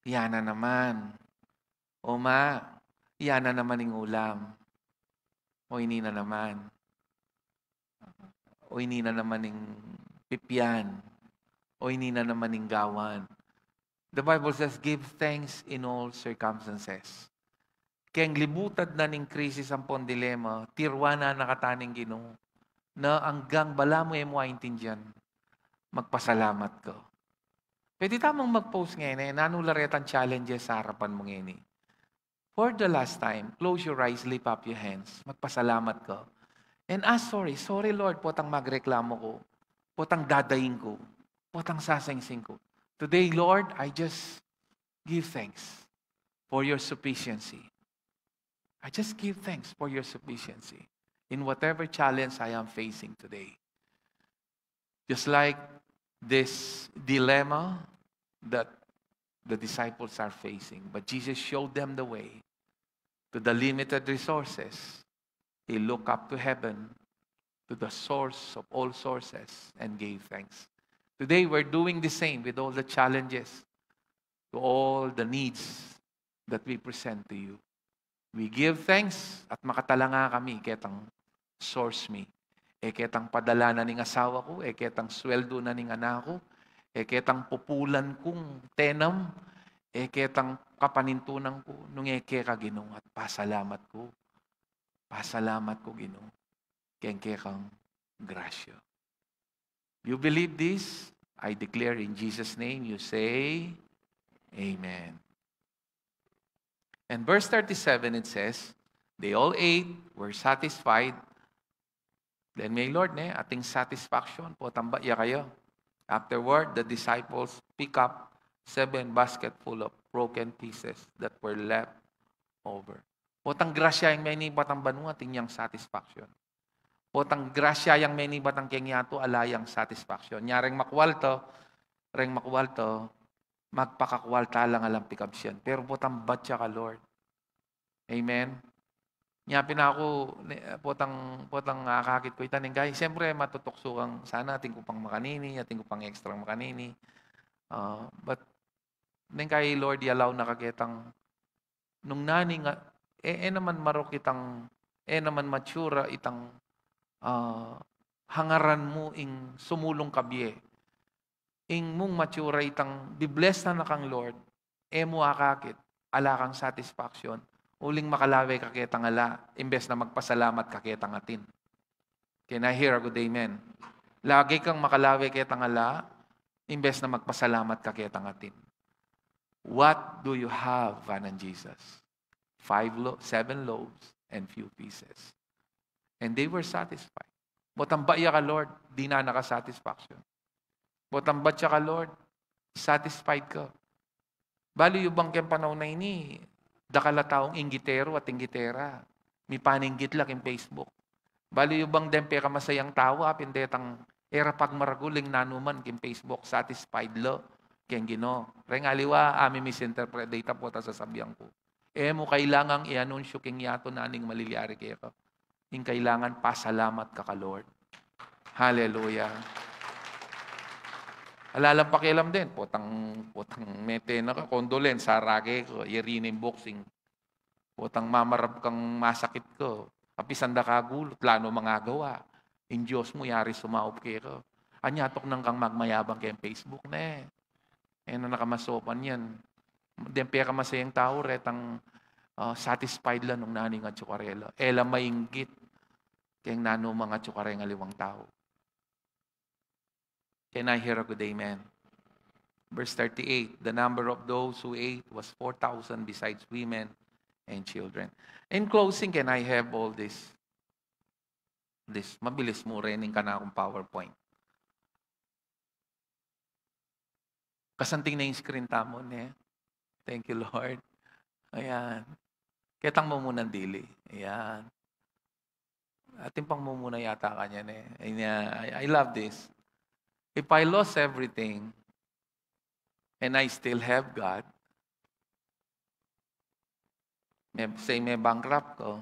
yana naman. O ma, yana naman ng ulam. O ini na naman. O ini na naman ng pipyan. O ini na naman ng gawan. The Bible says, give thanks in all circumstances. Kaya ang libutad na ng krisis ang pondilema, tirwa na nakataning Ginoo, na hanggang bala mo mo aintindihan, magpasalamat ko. Pwede tamang mag-post ngayon, nanularetan challenges sa harapan mo ngayon. For the last time, close your eyes, lift up your hands, magpasalamat ko. And ask sorry. Sorry Lord, potang magreklamo ko, potang dadaing ko, potang sasangsing ko. Today, Lord, I just give thanks for your sufficiency. I just give thanks for your sufficiency in whatever challenge I am facing today. Just like this dilemma that the disciples are facing. But Jesus showed them the way to the limited resources. He looked up to heaven, to the source of all sources, and gave thanks. Today, we're doing the same with all the challenges, to all the needs that we present to you. We give thanks at makatalanga kami ketang source me. Ketang padala na ning asawa ko, ketang sweldo na ning anak ko, ketang pupulan kong tenam, ketang kapanintunan ko, nung ka Ginoo at pasalamat ko. Pasalamat ko Ginoo. Kang grasya. You believe this? I declare in Jesus' name, you say, Amen. And verse 37, it says, they all ate, were satisfied. Then may Lord, ating satisfaction po, tamba ya kayo. Afterward, the disciples pick up 7 baskets full of broken pieces that were left over. Potang grasya yung may nibatang banunga, tingnyang satisfaction. Potang grasya yung may nibatang kengyato, alayang satisfaction. Nyareng makwalto, magpakakwalta lang alam pikabsyan. Pero potang batya ka, Lord. Amen. Nyapin ako, potang kakakit ko itaning guys. Siyempre, matutukso kang sana ating kupang makanini, ating kupang extra makanini. But, neng kay Lord, yalaw nakakitang, nung nani nga, naman marok itang, naman matura itang, hangaran mo ing sumulong kabye. Ing mong matura itang, bibless na kang Lord, mo akakit, ala kang satisfaction, uling makalawe kakitang ala, imbes na magpasalamat kakitang atin. Can I hear a good amen? Lagi kang makalawe kitang ala, imbes na magpasalamat kakitang atin. What do you have, Vanan Jesus? 7 loaves and few pieces. And they were satisfied. Botambaya ka, Lord, di na nakasatisfaction. Botambatya ka, Lord, satisfied ka. Bali yung bang panahon na ini, dakala taong inggitero at inggitera. May paninggit lang in Facebook. Bali yung bang dempe ka masayang tawa, pindetang era pagmaraguling nanuman kin Facebook, satisfied lo, keng Ginoo. Rengaliwa, ami misinterpret data po ta sa sabihan ko. Mo kailangang i-anunsyo king yato na aning maliliari kayo. Yung kailangan pasalamat ka ka, Lord. Hallelujah. Alalang pakialam din, potang mete na ka, condolence, sarage ko, irining boxing. Potang mamarap kang masakit ko. Kapisanda ka gulot, lano mga gawa. In Diyos mo, yari sumaop kayo. Anyatok nang kang magmayabang kayong Facebook na na nakamasopan yan. Dempe ka masayang tao, retang satisfied lang nung naning at tsukarela. Ela mainggit kayong nano mga tsukareng aliwang tao. Can I hear a good amen? Verse 38, the number of those who ate was 4,000 besides women and children. In closing, can I have all this? Mabilis mo rin ka na akong PowerPoint. Kasanting na yung screen tamon eh. Thank you, Lord. Ayan. Kitang mo muna dili. Ayan. Ating pang mumuna yata kanya eh. Ayan. I love this. If I lost everything and I still have God, may bankrupt ko,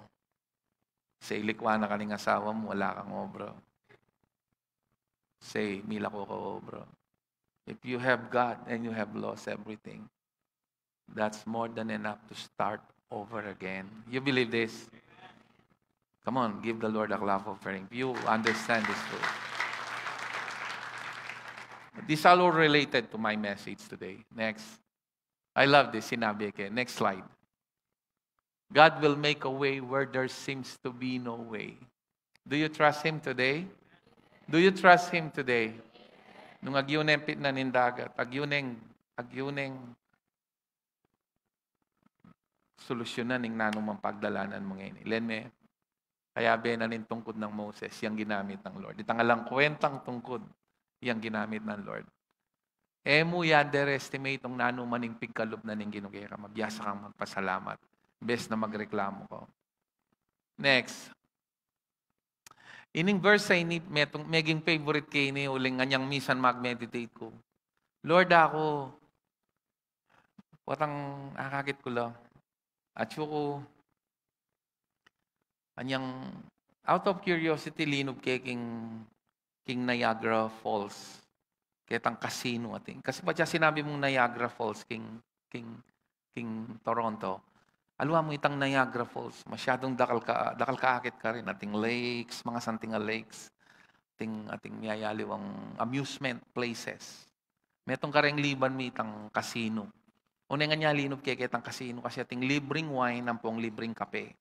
say, likwa na kaning asawa mo, wala kang obro. Say, mila ko obro. If you have God and you have lost everything, that's more than enough to start over again. You believe this? Come on, give the Lord a clap of offering. You understand this truth. These are all related to my message today. Next. I love this. Sinabi ko. Next slide. God will make a way where there seems to be no way. Do you trust Him today? Do you trust Him today? Nung agyuneng pitna nindagat, agyuneng solusyonan ng nanong pagdalanan mo ngayon. Ilan me? Kaya benanin tungkod ng Moses, yung ginamit ng Lord. Itangalang kwentang tungkod, yung ginamit ng Lord. Mo ya underestimate ang nanong maning pigkalob na ning ginugera. Mabyasa kang magpasalamat. Best na magreklamo ko. Next. Ining verse ay ni meging favorite kay ni uling nganyang misan mag-meditate ko. Lord ako, watang akakit ko lang. At ko, anyang out of curiosity, linob kay King Niagara Falls. Ketang casino ating. Kasi pa siya sinabi mong Niagara Falls, King Toronto. Aluwa mo itang Niagara Falls, masyadong dakal kaakit ka rin. Ating lakes, mga santing lakes. Ating miyayaliwang amusement places. Metong kareng liban mi itang casino. Una nga niya linob kay itang casino kasi ating libreng wine ang pong libreng kape.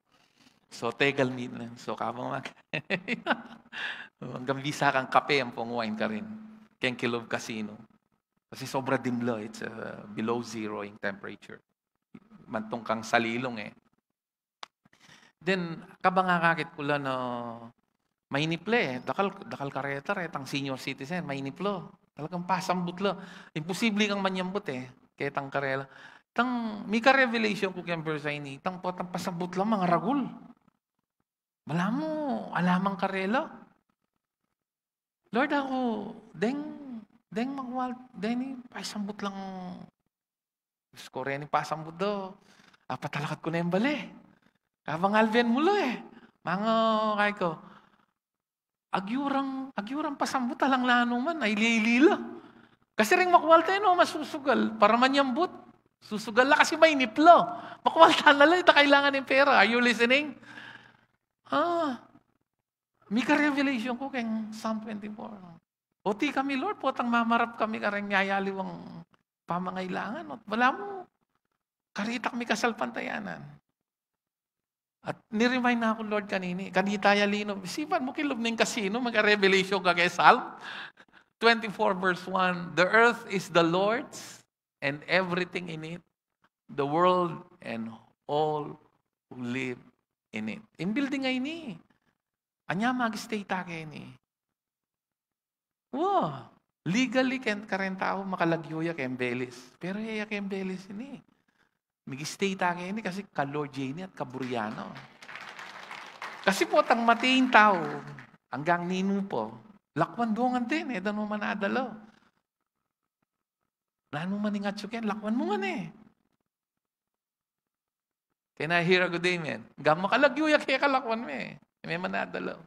So, tegal mi na. So, kabang hanggang visa kang kape ang pong wine ka rin. Kaya Kilov Casino. Kasi sobra dimlo. It's below zero yung temperature. Mantong kang salilong eh. Then, kabangakakit ko lang na mainiplo eh. Dakal kareta retang senior citizen, mainiplo. Talagang pasambutlo. Imposible kang manyambut eh. Kaya tang karela. May ka-revelation ko kaya verse ini. Tang potang pasambut lang mga ragul. Wala mo, alamang karela. Lord ako, deng magwal, deni pasambut lang. Gusto rin pasambut do. Patalakat ko na yung bali. Kabang alven mulo eh. Mga kay ko, agyurang pasambut talang lano man, ay lilila. Kasi ring makwal tayo no, masusugal. Para manyambut. Susugal la kasi may niplo. Makwal tayo na lang, ito kailangan ng pera. Are you listening? May ka-revelation ko kay Psalm 24. Oti kami, Lord, potang mamarap kami kareng nyayaliw ang pamangailangan. Wala mo. Karita kami kasalpantayanan. At niremind na ako, Lord, kanita yalino. Isipan mo kilob ng kasino, magka-revelation ka kay Psalm 24 verse 1. The earth is the Lord's and everything in it, the world and all who live in it. In building ay ni. Anya mag-stay ta kay ni. Wow. Legally karen tao makalagyoya kay Embelis. Pero yaya kay Embelis ini. Mag-stay ta kay ni kasi ka Lord Jenny at Kaburiano. Kasi po tang matiin tao hanggang nino po. Lakwan dongan din eh. Dan mo manadalo. Naan mo maningat suken. Lakwan mo man eh. Kaya na-hear ako din yan. Hanggang makalagyoya kaya kalakwan mo eh. May manadalo.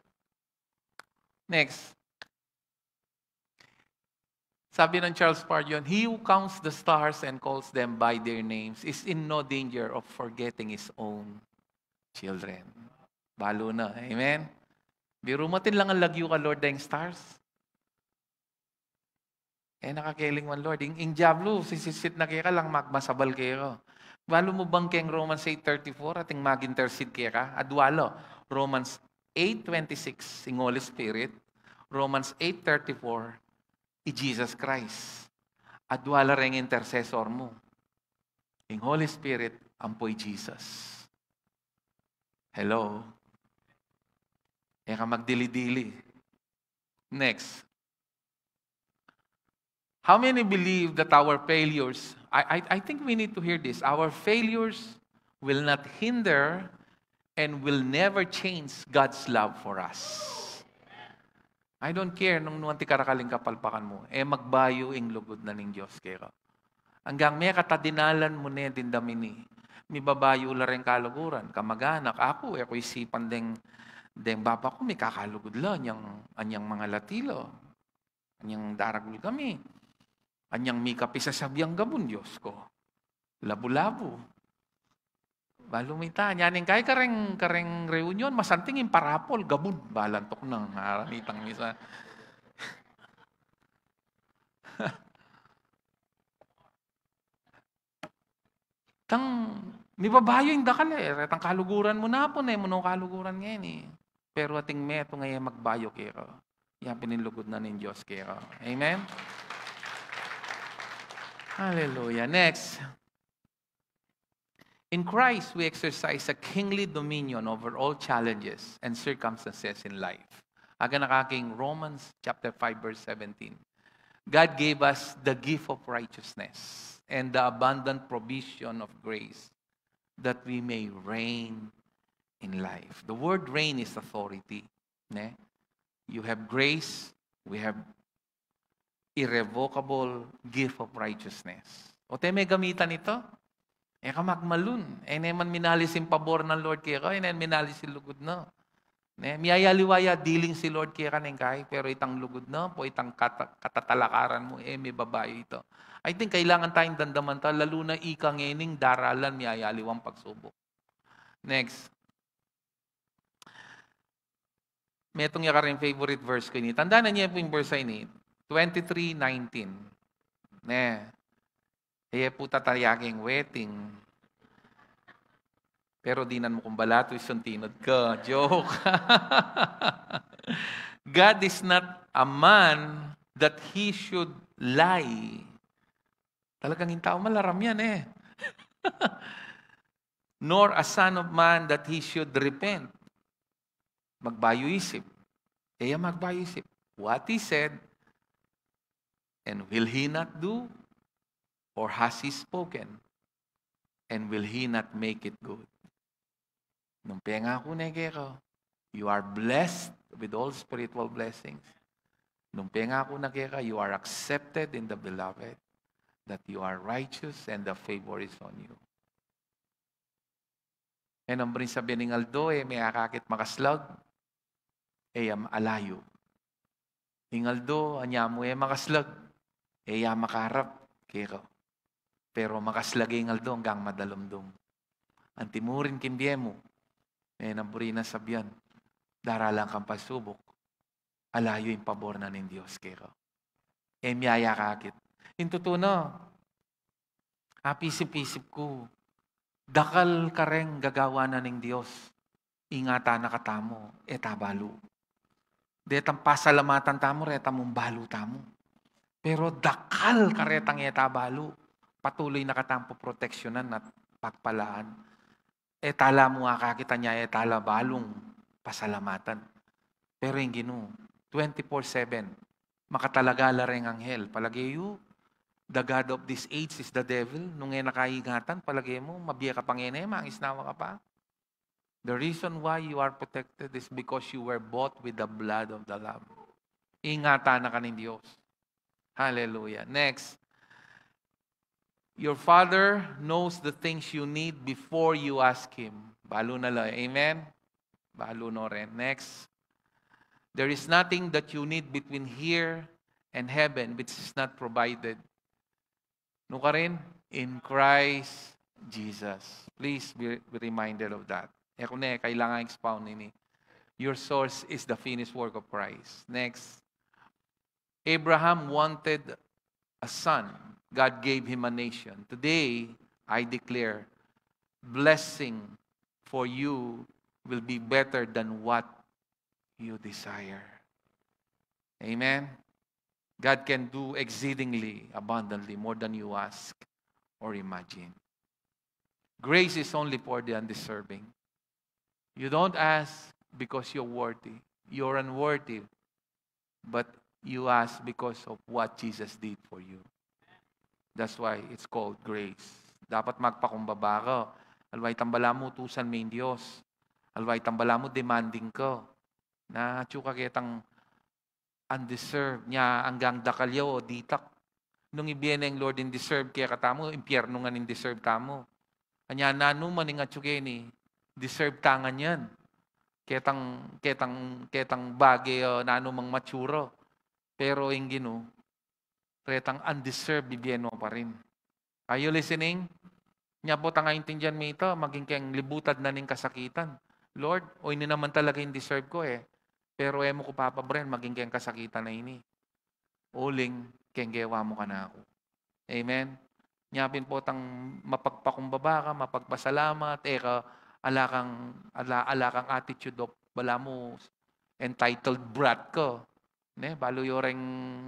Next. Sabi ng Charles Spurgeon, he who counts the stars and calls them by their names is in no danger of forgetting his own children. Balo na. Amen? Biro matin lang ang lagyo ka, Lord, dahing stars. Nakakeling man, Lord. In Diablo, sisisit na kaya ka lang, magmasabal kayo. Balo mo bang kayang Romans 8:34 ating mag-intercede kaya ka? Adwalo. Romans 8:26, yung Holy Spirit. Romans 8:34, Jesus Christ. Adwala rin intercessor mo. Yung Holy Spirit, ampoy Jesus. Hello? Ka magdili-dili. Next. How many believe that our failures, I think we need to hear this, our failures will not hinder and will never change God's love for us. I don't care nung nuanti karakaling kapalpakan mo, magbayo ing lugod na ning Diyos kaya. Hanggang may katadinalan mo na din dami ni. May babayo la rin kaluguran, kamag-anak, ako'y isipan deng baba ko, may kakalugod lang, anyang mga latilo, anyang daragul kami, anyang may kapisasabyang gabon, Diyos ko. Labo-labo. Balumita, nyaning kay kareng reunion, masanting yung parapol, gabon, balantok ng haranitang misa. May babayo yung dakal retang kaluguran mo na po mono kaluguran ngayon Pero ating meto ngayon magbayo kaya. Yan pinilugod na ng Diyos kaya. Amen? Hallelujah. Next. In Christ, we exercise a kingly dominion over all challenges and circumstances in life. Aga nakaking Romans chapter 5 verse 17. God gave us the gift of righteousness and the abundant provision of grace that we may reign in life. The word reign is authority. Ne? You have grace, we have irrevocable gift of righteousness. O tayo may gamitan ito? Kamagmalun. Naman minalis yung pabor ng Lord kaya ka, naman minalis yung lugod na. Miyayaliwaya, dealing si Lord kaya ka nang kay, pero itang lugod na, po itang katatalakaran mo, may babae ito. I think kailangan tayong dandaman ta, lalo na ikang ening daralan, miyayaliwang pagsubok. Next. May itong yaka rin favorite verse ko ini. Tandaan na niya po yung verse ini. 23:19. Po tatayaking wedding. Pero dinan mo kung balato isang tinod ka. Joke. God is not a man that he should lie. Talagang yung tao malaram yan Nor a son of man that he should repent. Magbayo isip. Magbayo isip. What he said, and will he not do? Or has he spoken? And will he not make it good? Nung pengako na ko, you are blessed with all spiritual blessings. Nung pengako na ka, you are accepted in the beloved, that you are righteous and the favor is on you. Ang rin sabi ng Aldo, may akakit makaslag, alayo. Ingaldo, anya mo makaslag, makarap, kaya pero makaslagay ngaldo hanggang madalumdum. Ang timurin kimbiye mo, namburi na sabyan, daralang kang pasubok, alayo yung pabor na ng Diyos kaya. Miyaya kakit. Yung tutuno, pisip-pisip ko, dakal kareng gagawa na ng Diyos, ingata na katamo, tabalo. Detang pasalamatan tamo, retang mong balo tamo. Pero dakal karetang tabalo, patuloy na katampo proteksyonan at pagpalaan. Tala mo kakita niya, tala balong pasalamatan. Pero yung gino, 24/7, makatalagala rin ang hell. Palagay you, the God of this age is the devil. Nung nakahingatan, palagay mo, mabiya ka pang mangis nawa ka pa. The reason why you are protected is because you were bought with the blood of the Lamb. Ingatan na ka ng Diyos. Hallelujah. Next. Your Father knows the things you need before you ask Him. Balo na lang. Amen? Balo no rin. Next. There is nothing that you need between here and heaven which is not provided. No ka rin? In Christ Jesus. Please be reminded of that. Kailangan expound ini. Your source is the finished work of Christ. Next. Abraham wanted a son. God gave him a nation. Today, I declare, blessing for you will be better than what you desire. Amen? God can do exceedingly abundantly more than you ask or imagine. Grace is only for the undeserving. You don't ask because you're worthy. You're unworthy. But You ask because of what Jesus did for you. That's why it's called grace. Dapat magpakumbaba ka. Alway tambala mo, utusan mo yung Diyos. Alway tambala mo, demanding ko. Na tsuka kitang undeserved niya hanggang dakalyo o ditak. Nung ibiyene ang Lord in deserve kaya katamo, impyerno nga nin deserve tamo. Kanya nanu maning at ni deserve tangan yan. Ketang bagay nanu mang matsuro. Pero yung gino, ketang undeserved bibiyeno pa rin. Are you listening? Nya po tangaintindihan mo ito, maging kayang libutad na ning kasakitan. Lord, o ini naman talaga yung deserve ko eh. Pero mo ko papabren, maging kayang kasakitan na ini. Uling, kayang gawa mo ka na ako. Amen? Nyapin po tang mapagpakumbaba ka, mapagpasalamat, alakang attitude of, bala mo, entitled brat ko. Ne, balo yoreng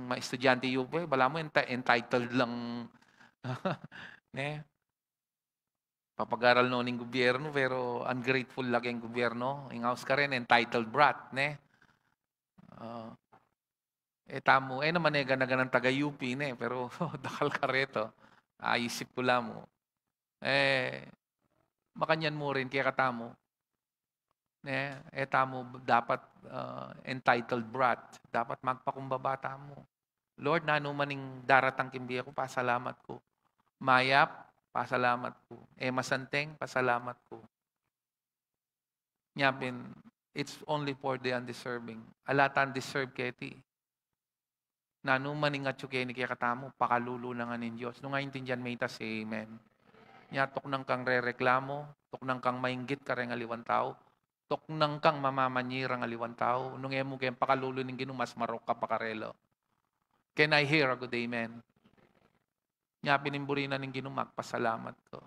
ma-estudyante yupo, bala mo entitled lang. Ne? Papag-aral no ng gobyerno, pero ungrateful lagi ang gobyerno. Ingaws ka rin, entitled brat. Ne? Tamo, naman ganagan ng taga-UP, ne? Pero dakal ka rito. Ayisip ko lang mo. Makanyan mo rin, kaya katamo. Ne? Tamo, dapat entitled brat. Dapat magpakumbaba tamo. Lord, nano maning daratang kimbiya ko, pasalamat ko. Mayap, pasalamat ko. Masanteng, pasalamat ko. Nyapin, it's only for the undeserving. Alatan deserve keti. Nano maning at ni kaya katamo, pakalulu na nga nin Diyos. Nung nga intindihan may ita say amen. Tok nang kang re-reklamo, tok nang kang mainggit ka rin aliwan tao, tok nang kang mamamanyirang aliwan tao, nung mo kayang pakalulu ning gino, mas marok ka pakarelo. Can I hear a good amen? Nya pinimburi na ning gino, magpasalamat ko.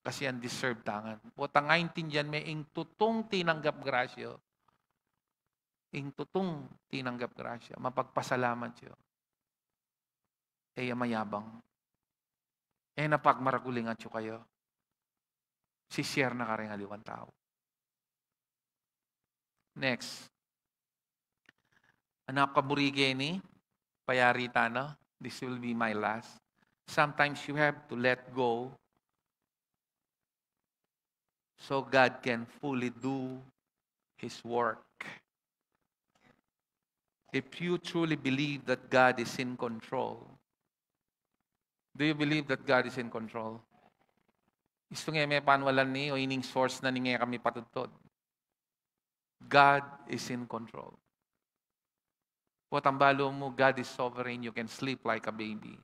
Kasi ang deserve tangan. O nga intindihan may ing tutong tinanggap grasyo. Ing tutong tinanggap grasya, mapagpasalamat siyo. Mayabang. Napagmaragulingan siyo kayo. Si-share na ka rin aliwan tao. Next. Anak kaburige ni, payarita no? This will be my last. Sometimes you have to let go so God can fully do His work. If you truly believe that God is in control, do you believe that God is in control? Isto nga may panwalan ni o ining source na ni kami patutod. God is in control. Potambalo mo, God is sovereign, you can sleep like a baby.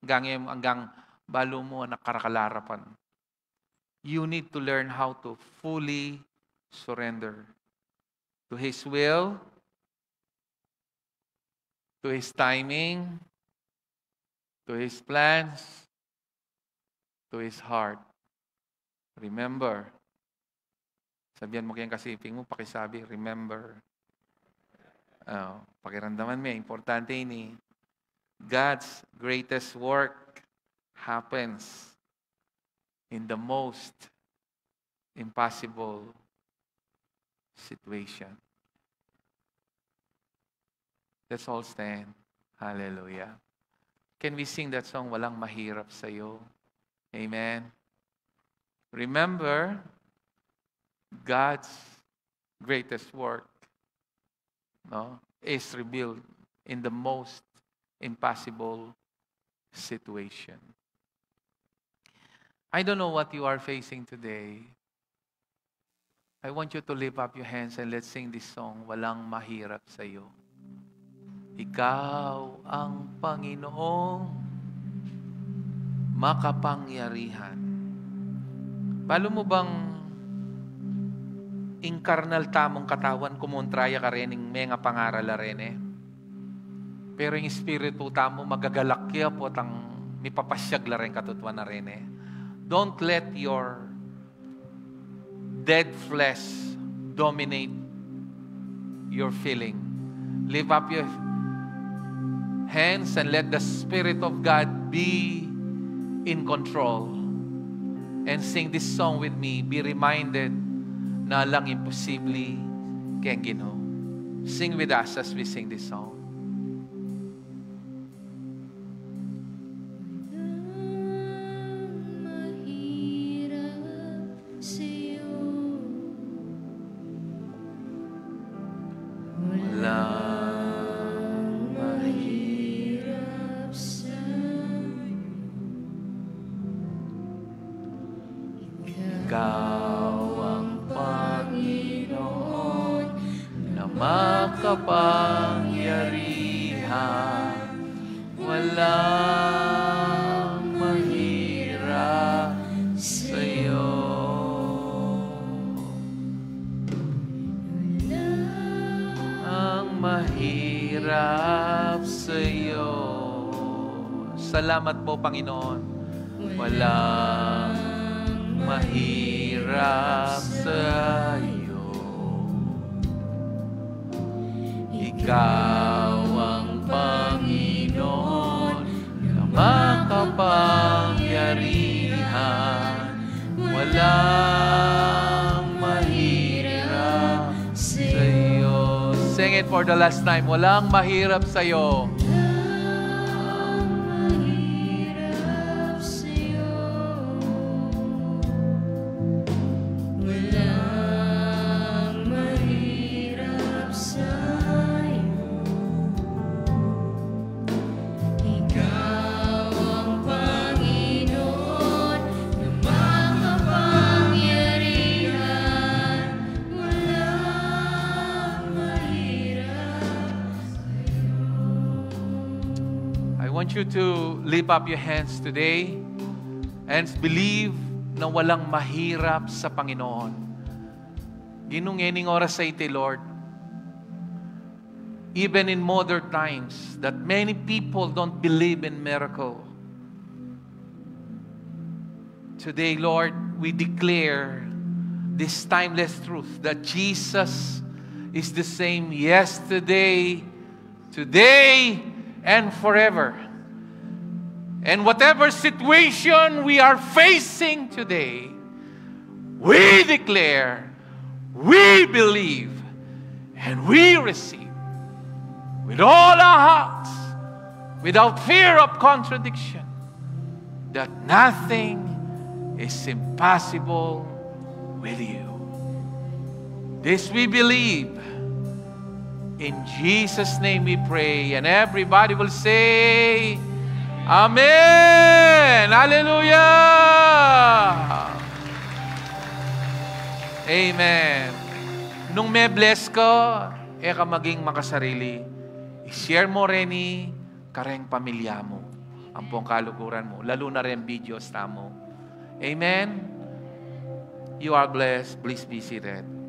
Hanggang balo mo nakakalarapan. You need to learn how to fully surrender to His will, to His timing, to His plans, to His heart. Remember. Sabihan mo kayang kasiping mo, pakisabi, remember. Pakiramdaman mo, importante ini. God's greatest work happens in the most impossible situation. Let's all stand. Hallelujah. Can we sing that song, Walang Mahirap Sa'yo? Amen. Remember, God's greatest work is revealed in the most impossible situation. I don't know what you are facing today. I want you to lift up your hands and let's sing this song, Walang Mahirap Sa'yo. Ikaw ang Panginoong makapangyarihan. Balo mo bang inkarnal tamong katawan kumontraya ka rin ng mga pangaral rin Pero yung espiritu tamo magagalakya po tang mipapasyag la rin katutwa na rin Don't let your dead flesh dominate your feeling. Lift up your hands and let the Spirit of God be in control. And sing this song with me. Be reminded na lang imposible kaya Ginoo. Sing with us as we sing this song. makapangyarihan, walang mahirap sa'yo. Ang mahirap sa'yo. Salamat po, Panginoon. Walang mahirap sa'yo. Ikaw ang Panginoon na makapangyarihan. Walang mahirap sa'yo. Sing it for the last time. Walang mahirap sa'yo. I want you to lift up your hands today and believe na walang mahirap sa Panginoon. Ginungening oras sa iti, Lord. Even in modern times, that many people don't believe in miracle. Today, Lord, we declare this timeless truth that Jesus is the same yesterday, today, and forever. And whatever situation we are facing today, we declare, we believe, and we receive with all our hearts, without fear of contradiction, that nothing is impossible with you. This we believe. In Jesus' name we pray. And everybody will say, Amen! Hallelujah! Amen. Nung may bless ko, ka maging makasarili. I-share mo rin kareng pamilya mo. Ang buong kalukuran mo. Lalo na rin videos tamo. Amen? You are blessed. Please be seated.